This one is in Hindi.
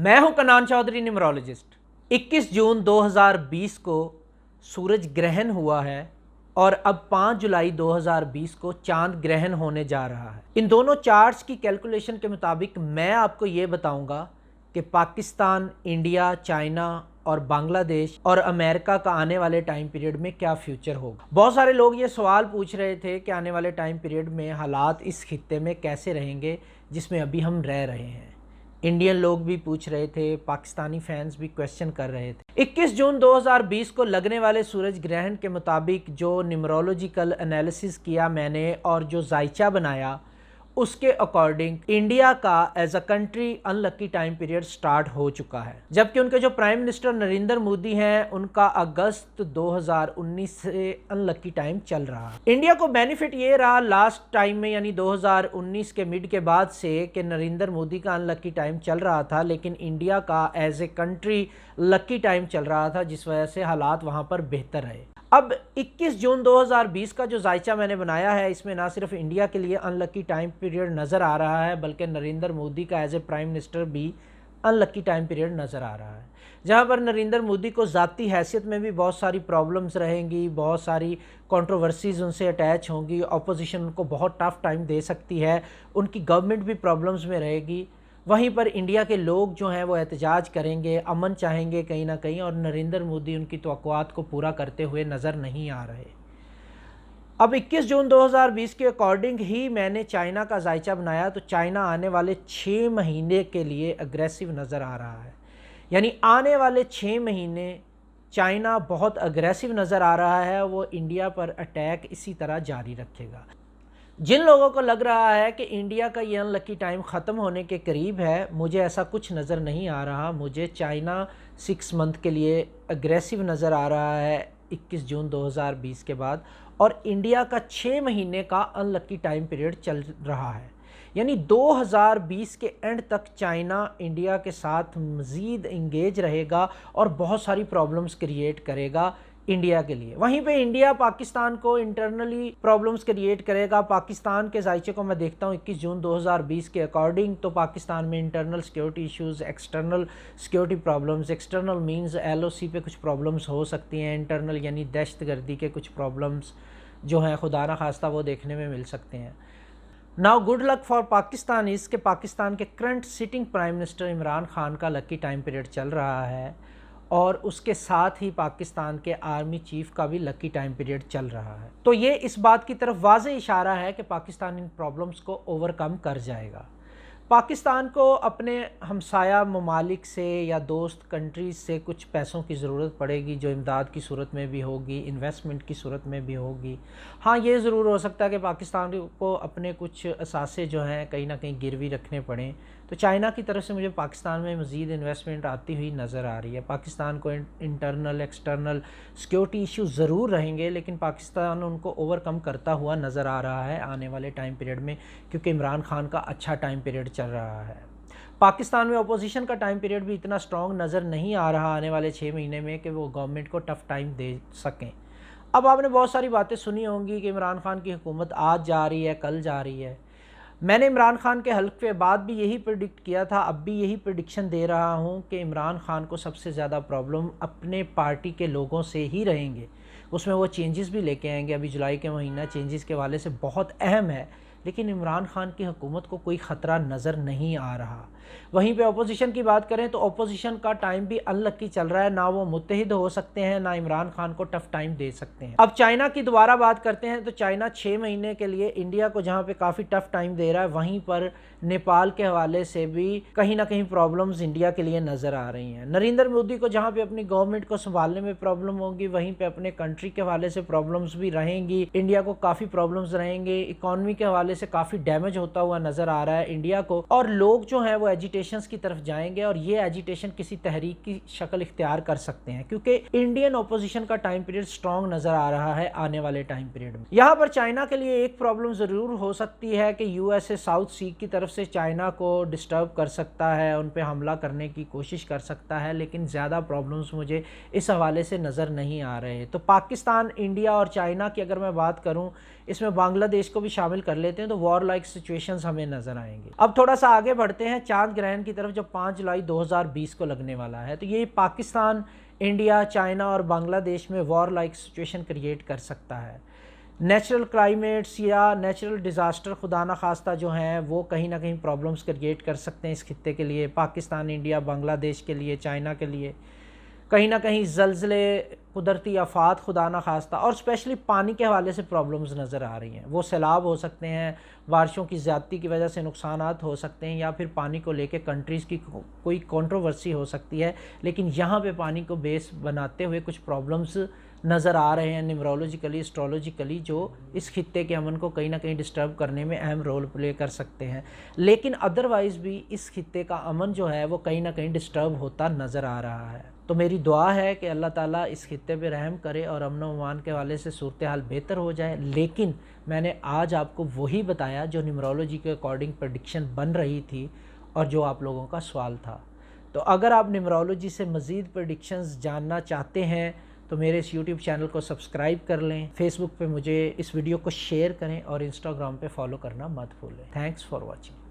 मैं हूं कनान चौधरी न्यूमरोलॉजिस्ट। 21 जून 2020 को सूरज ग्रहण हुआ है और अब 5 जुलाई 2020 को चांद ग्रहण होने जा रहा है। इन दोनों चार्ट्स की कैलकुलेशन के मुताबिक मैं आपको ये बताऊंगा कि पाकिस्तान, इंडिया, चाइना और बांग्लादेश और अमेरिका का आने वाले टाइम पीरियड में क्या फ्यूचर होगा। बहुत सारे लोग ये सवाल पूछ रहे थे कि आने वाले टाइम पीरियड में हालात इस खित्ते में कैसे रहेंगे जिसमें अभी हम रह रहे हैं। इंडियन लोग भी पूछ रहे थे, पाकिस्तानी फैंस भी क्वेश्चन कर रहे थे। 21 जून 2020 को लगने वाले सूरज ग्रहण के मुताबिक जो न्यूमरोलॉजिकल एनालिसिस किया मैंने और जो जायचा बनाया उसके अकॉर्डिंग इंडिया का as a country unlucky time period start हो चुका है, जबकि उनके जो प्राइम मिनिस्टर नरेंद्र मोदी हैं उनका अगस्त 2019 से अनलकी टाइम चल रहा है। इंडिया को बेनिफिट ये रहा लास्ट टाइम में यानी 2019 के मिड के बाद से कि नरेंद्र मोदी का अनलकी टाइम चल रहा था, लेकिन इंडिया का as a country lucky time चल रहा था, जिस वजह से हालात वहाँ पर बेहतर रहे। अब 21 जून 2020 का जो जायचा मैंने बनाया है इसमें ना सिर्फ इंडिया के लिए अनलकी टाइम पीरियड नज़र आ रहा है, बल्कि नरेंद्र मोदी का एज ए प्राइम मिनिस्टर भी अनलकी टाइम पीरियड नज़र आ रहा है, जहां पर नरेंद्र मोदी को ज़ाती हैसियत में भी बहुत सारी प्रॉब्लम्स रहेंगी, बहुत सारी कंट्रोवर्सीज उनसे अटैच होंगी, अपोजिशन उनको बहुत टफ टाइम दे सकती है, उनकी गवर्नमेंट भी प्रॉब्लम्स में रहेगी। वहीं पर इंडिया के लोग जो हैं वो एहतजाज करेंगे, अमन चाहेंगे कहीं ना कहीं, और नरेंद्र मोदी उनकी तवक्कुआत को पूरा करते हुए नज़र नहीं आ रहे। अब 21 जून 2020 के अकॉर्डिंग ही मैंने चाइना का जायचा बनाया, तो चाइना आने वाले 6 महीने के लिए अग्रेसिव नज़र आ रहा है, यानी आने वाले 6 महीने चाइना बहुत अग्रेसिव नज़र आ रहा है। वो इंडिया पर अटैक इसी तरह जारी रखेगा। जिन लोगों को लग रहा है कि इंडिया का ये अनलकी टाइम ख़त्म होने के करीब है, मुझे ऐसा कुछ नज़र नहीं आ रहा। मुझे चाइना 6 मंथ के लिए अग्रेसिव नज़र आ रहा है 21 जून 2020 के बाद, और इंडिया का 6 महीने का अनलकी टाइम पीरियड चल रहा है, यानी 2020 के एंड तक चाइना इंडिया के साथ मज़ीद इंगेज रहेगा और बहुत सारी प्रॉब्लम्स क्रिएट करेगा इंडिया के लिए। वहीं पे इंडिया पाकिस्तान को इंटरनली प्रॉब्लम्स क्रिएट करेगा। पाकिस्तान के जायचे को मैं देखता हूँ 21 जून 2020 के अकॉर्डिंग, तो पाकिस्तान में internal security issues, external security problems, external means LOC पे कुछ प्रॉब्लम्स हो सकती हैं, इंटरनल यानी दहशतगर्दी के कुछ प्रॉब्लम्स जो हैं खुदा न खास्ता वो देखने में मिल सकते हैं। Now good luck for Pakistan is के पाकिस्तान के current sitting prime minister Imran Khan का लकी टाइम पीरियड चल रहा है, और उसके साथ ही पाकिस्तान के आर्मी चीफ का भी लकी टाइम पीरियड चल रहा है। तो ये इस बात की तरफ वाज़ेह इशारा है कि पाकिस्तान इन प्रॉब्लम्स को ओवरकम कर जाएगा। पाकिस्तान को अपने हमसाया ममालिक से या दोस्त कंट्रीज़ से कुछ पैसों की ज़रूरत पड़ेगी, जो इमदाद की सूरत में भी होगी, इन्वेस्टमेंट की सूरत में भी होगी। हाँ, ये ज़रूर हो सकता है कि पाकिस्तान को अपने कुछ असासे जो हैं कहीं ना कहीं गिरवी रखने पड़ें, तो चाइना की तरफ से मुझे पाकिस्तान में मज़ीद इन्वेस्टमेंट आती हुई नज़र आ रही है। पाकिस्तान को इंटरनल एक्सटर्नल सिक्योरिटी इशू ज़रूर रहेंगे, लेकिन पाकिस्तान उनको ओवरकम करता हुआ नज़र आ रहा है आने वाले टाइम पीरियड में, क्योंकि इमरान खान का अच्छा टाइम पीरियड चल रहा है। पाकिस्तान में अपोजिशन का टाइम पीरियड भी इतना स्ट्रॉन्ग नज़र नहीं आ रहा आने वाले 6 महीने में कि वो गवर्नमेंट को टफ़ टाइम दे सकें। अब आपने बहुत सारी बातें सुनी होंगी कि इमरान खान की हुकूमत आज जा रही है, कल जा रही है। मैंने इमरान खान के हल्फ के बाद भी यही प्रिडिक्ट किया था, अब भी यही प्रिडिक्शन दे रहा हूँ कि इमरान खान को सबसे ज़्यादा प्रॉब्लम अपने पार्टी के लोगों से ही रहेंगे। उसमें वो चेंजेस भी लेके आएंगे। अभी जुलाई के महीना चेंजेस के वाले से बहुत अहम है, लेकिन इमरान खान की हुकूमत को कोई ख़तरा नज़र नहीं आ रहा। वहीं पे अपोजिशन की बात करें तो अपोजिशन का टाइम भी अनलकी चल रहा है, ना वो मुत्तहिद हो सकते हैं, ना इमरान खान को टफ टाइम दे सकते हैं। अब चाइना की दोबारा बात करते हैं, तो चाइना 6 महीने के लिए इंडिया को जहाँ पे काफ़ी टफ टाइम दे रहा है, वहीं पर नेपाल के हवाले से भी कहीं ना कहीं प्रॉब्लम्स इंडिया के लिए नज़र आ रही हैं। नरेंद्र मोदी को जहाँ पे अपनी गवर्नमेंट को संभालने में प्रॉब्लम होगी, वहीं पे अपने कंट्री के हवाले से प्रॉब्लम्स भी रहेंगी। इंडिया को काफ़ी प्रॉब्लम्स रहेंगे, इकॉनमी के हवाले से काफ़ी डैमेज होता हुआ नज़र आ रहा है इंडिया को, और लोग जो हैं वो एजिटेशंस की तरफ जाएंगे, और ये एजिटेशन किसी तहरीक की शक्ल इख्तियार कर सकते हैं, क्योंकि इंडियन ओपोजिशन का टाइम पीरियड स्ट्रॉन्ग नज़र आ रहा है आने वाले टाइम पीरियड में। यहाँ पर चाइना के लिए एक प्रॉब्लम ज़रूर हो सकती है कि USA साउथ सी की तरफ से चाइना को डिस्टर्ब कर सकता है, उन पर हमला करने की कोशिश कर सकता है, लेकिन ज़्यादा प्रॉब्लम्स मुझे इस हवाले से नज़र नहीं आ रहे। तो पाकिस्तान, इंडिया और चाइना की अगर मैं बात करूँ, इसमें बांग्लादेश को भी शामिल कर लेते हैं, तो वॉर लाइक सिचुएशंस हमें नज़र आएंगे। अब थोड़ा सा आगे बढ़ते हैं। चांद चांद ग्रहण की तरफ जो 5 जुलाई 2020 को लगने वाला है, तो ये पाकिस्तान, इंडिया, चाइना और बांग्लादेश में वॉर लाइक सिचुएशन क्रिएट कर सकता है। नेचुरल क्लाइमेट्स या नेचुरल डिज़ास्टर खुदा ना खास्ता जो हैं वो कहीं ना कहीं प्रॉब्लम्स क्रिएट कर सकते हैं इस खित्ते के लिए, पाकिस्तान, इंडिया, बांग्लादेश के लिए, चाइना के लिए। कहीं ना कहीं ज़लज़ले, कुदरती आफात खुदा ना खास्ता, और स्पेशली पानी के हवाले से प्रॉब्लम्स नज़र आ रही हैं। वो सैलाब हो सकते हैं, बारिशों की ज़्यादती की वजह से नुकसानात हो सकते हैं, या फिर पानी को लेके कंट्रीज़ की कोई कंट्रोवर्सी हो सकती है। लेकिन यहाँ पे पानी को बेस बनाते हुए कुछ प्रॉब्लम्स नज़र आ रहे हैं न्यूमरोलॉजिकली, एस्ट्रोलॉजिकली, जो इस खित्ते के अमन को कहीं ना कहीं डिस्टर्ब करने में अहम रोल प्ले कर सकते हैं। लेकिन अदरवाइज़ भी इस खित्ते का अमन जो है वो कहीं ना कहीं डिस्टर्ब होता नज़र आ रहा है। तो मेरी दुआ है कि अल्लाह ताला इस खित्ते पे रहम करे और अमन व अमान के हवाले से सूरत हाल बेहतर हो जाए। लेकिन मैंने आज आपको वही बताया जो न्यूमरोलॉजी के अकॉर्डिंग प्रेडिक्शन बन रही थी और जो आप लोगों का सवाल था। तो अगर आप न्यूमरोलॉजी से मज़ीद प्रेडिक्शंस जानना चाहते हैं तो मेरे इस यूट्यूब चैनल को सब्सक्राइब कर लें, फेसबुक पे मुझे इस वीडियो को शेयर करें और इंस्टाग्राम पे फॉलो करना मत भूलें। Thanks for watching.